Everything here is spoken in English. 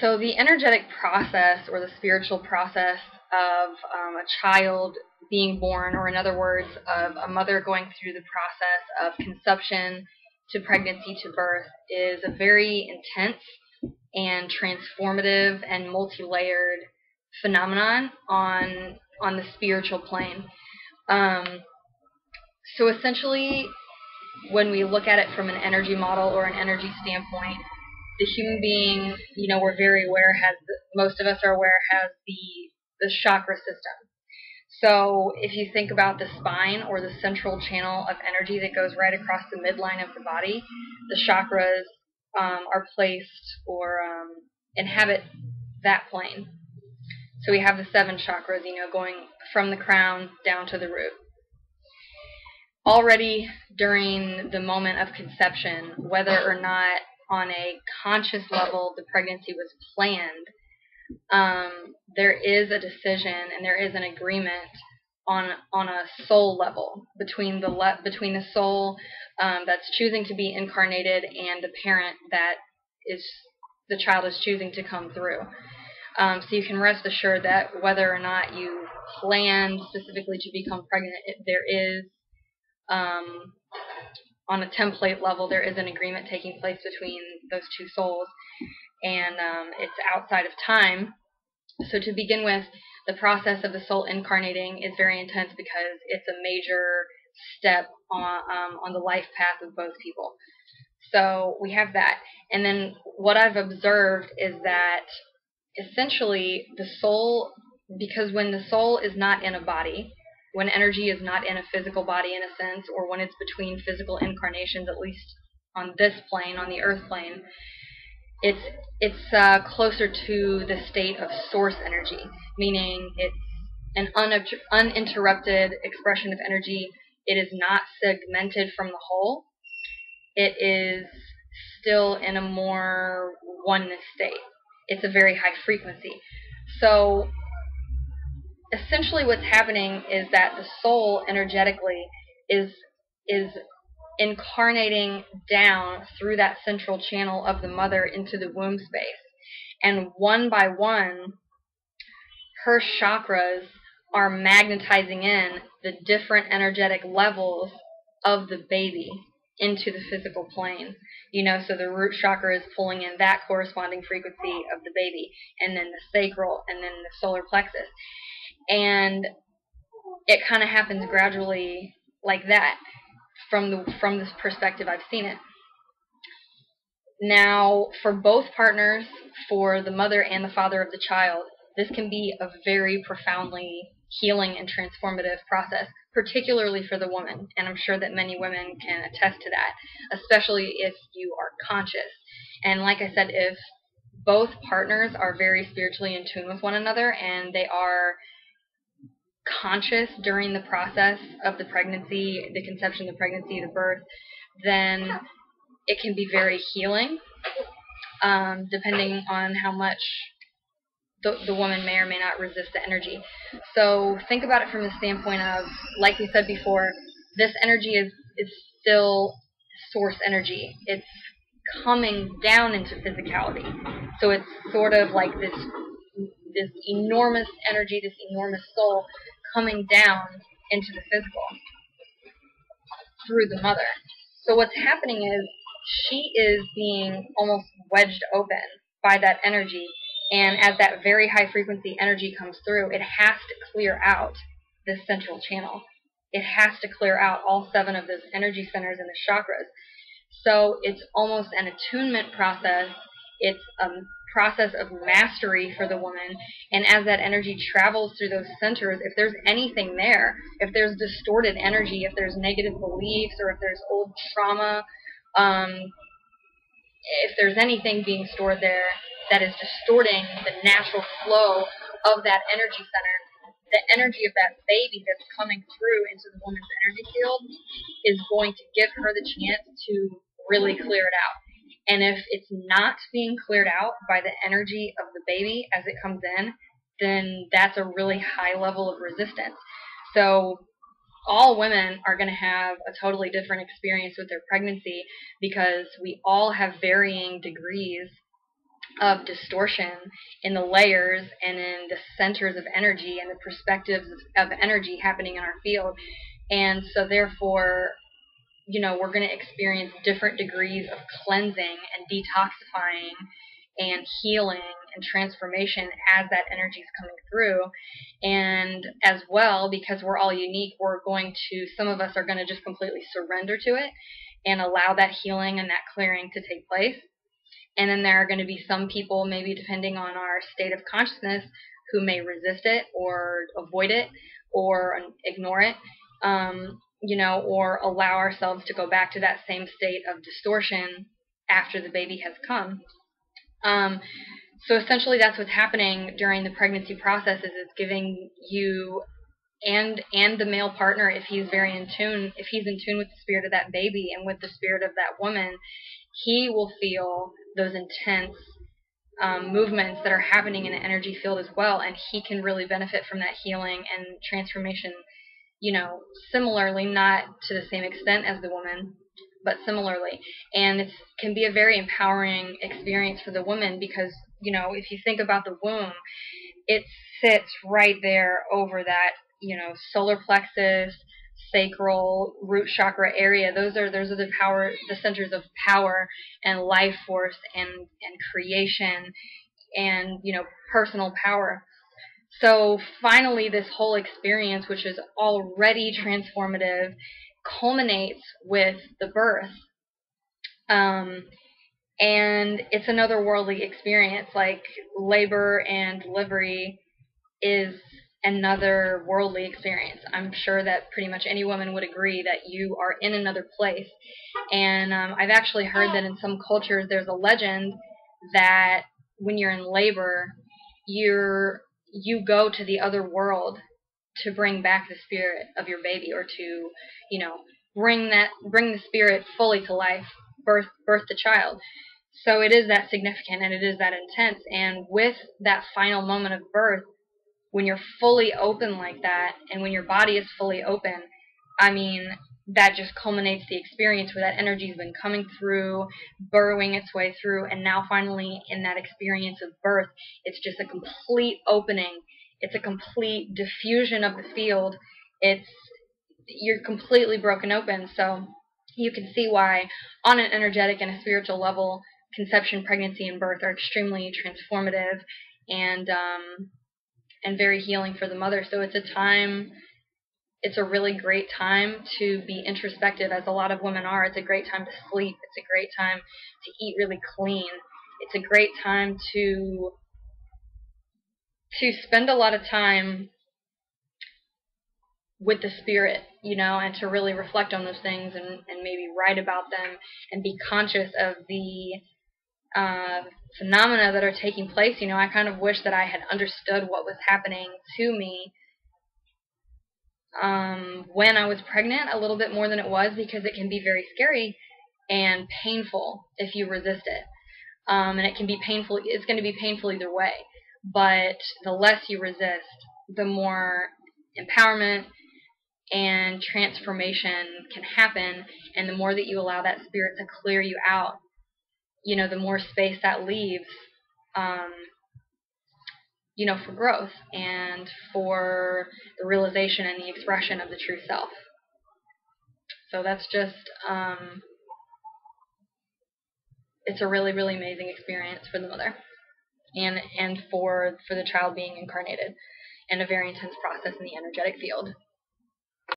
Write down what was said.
So the energetic process or the spiritual process of a child being born, or in other words, of a mother going through the process of conception to pregnancy to birth, is a very intense and transformative and multi-layered phenomenon on the spiritual plane. Um, so essentially, when we look at it from an energy model or an energy standpoint, the human being, we're very aware most of us are aware, has the chakra system. So if you think about the spine or the central channel of energy that goes right across the midline of the body, the chakras are placed or inhabit that plane. So we have the 7 chakras, going from the crown down to the root. Already during the moment of conception, whether or not on a conscious level the pregnancy was planned, there is a decision and there is an agreement on a soul level between the soul that's choosing to be incarnated and the parent that the child is choosing to come through. So you can rest assured that whether or not you planned specifically to become pregnant, there is on a template level, there is an agreement taking place between those two souls, and it's outside of time. So to begin with, the process of the soul incarnating is very intense because it's a major step on the life path of both people. So we have that. And then what I've observed is that essentially the soul, because when the soul is not in a body, when energy is not in a physical body in a sense, or when it's between physical incarnations, at least on this plane, on the earth plane, it's closer to the state of source energy, meaning it's an uninterrupted expression of energy. It is not segmented from the whole. It is still in a more oneness state. It's a very high frequency. So essentially what's happening is that the soul energetically is incarnating down through that central channel of the mother into the womb space. And one by one, her chakras are magnetizing in the different energetic levels of the baby into the physical plane. So the root chakra is pulling in that corresponding frequency of the baby, and then the sacral, and then the solar plexus. And it kind of happens gradually like that. From this perspective, I've seen it. Now, for both partners, for the mother and the father of the child, this can be a very profoundly healing and transformative process, particularly for the woman. And I'm sure that many women can attest to that, especially if you are conscious. And like I said, if both partners are very spiritually in tune with one another and they are conscious during the process of the pregnancy, the conception, the pregnancy, the birth, then it can be very healing, depending on how much the woman may or may not resist the energy. So think about it from the standpoint of, like we said before, this energy is still source energy. It's coming down into physicality. So it's sort of like this enormous energy, this enormous soul coming down into the physical through the mother. So what's happening is she is being almost wedged open by that energy, and as that very high frequency energy comes through, it has to clear out this central channel. It has to clear out all 7 of those energy centers in the chakras. So it's almost an attunement process. It's a process of mastery for the woman, and as that energy travels through those centers, if there's anything there, if there's distorted energy, if there's negative beliefs, or if there's old trauma, if there's anything being stored there that is distorting the natural flow of that energy center, the energy of that baby that's coming through into the woman's energy field is going to give her the chance to really clear it out. And if it's not being cleared out by the energy of the baby as it comes in, then that's a really high level of resistance. So all women are going to have a totally different experience with their pregnancy because we all have varying degrees of distortion in the layers and in the centers of energy and the perspectives of energy happening in our field. And so therefore, we're going to experience different degrees of cleansing and detoxifying and healing and transformation as that energy is coming through. And as well, because we're all unique, some of us are going to just completely surrender to it and allow that healing and that clearing to take place. And then there are going to be some people, maybe depending on our state of consciousness, who may resist it or avoid it or ignore it, or allow ourselves to go back to that same state of distortion after the baby has come. So essentially that's what's happening during the pregnancy process, is it's giving you and the male partner, if he's in tune with the spirit of that baby and with the spirit of that woman, he will feel those intense movements that are happening in the energy field as well, and he can really benefit from that healing and transformation, similarly, not to the same extent as the woman, but similarly. And it can be a very empowering experience for the woman because, if you think about the womb, it sits right there over that, solar plexus, sacral, root chakra area. Those are the centers of power and life force and creation and, personal power. So finally, this whole experience, which is already transformative, culminates with the birth. And it's another worldly experience. Like labor and delivery is another worldly experience. I'm sure that pretty much any woman would agree that you are in another place. And I've actually heard that in some cultures there's a legend that when you're in labor, you go to the other world to bring back the spirit of your baby, or to, bring the spirit fully to life, birth the child. So it is that significant and it is that intense. And with that final moment of birth, when you're fully open like that, and when your body is fully open, that just culminates the experience where that energy has been coming through, burrowing its way through, and now finally in that experience of birth, it's just a complete opening. It's a complete diffusion of the field. You're completely broken open. So you can see why, on an energetic and a spiritual level, conception, pregnancy, and birth are extremely transformative and very healing for the mother. So it's a really great time to be introspective, as a lot of women are. It's a great time to sleep. It's a great time to eat really clean. It's a great time to spend a lot of time with the spirit, and to really reflect on those things and maybe write about them and be conscious of the phenomena that are taking place. I kind of wish that I had understood what was happening to me when I was pregnant a little bit more than it was, because it can be very scary and painful if you resist it. And it can be painful. It's going to be painful either way. But the less you resist, the more empowerment and transformation can happen, and the more that you allow that spirit to clear you out, the more space that leaves, for growth and for the realization and the expression of the true self. So that's just, it's a really, really amazing experience for the mother and for the child being incarnated, and a very intense process in the energetic field.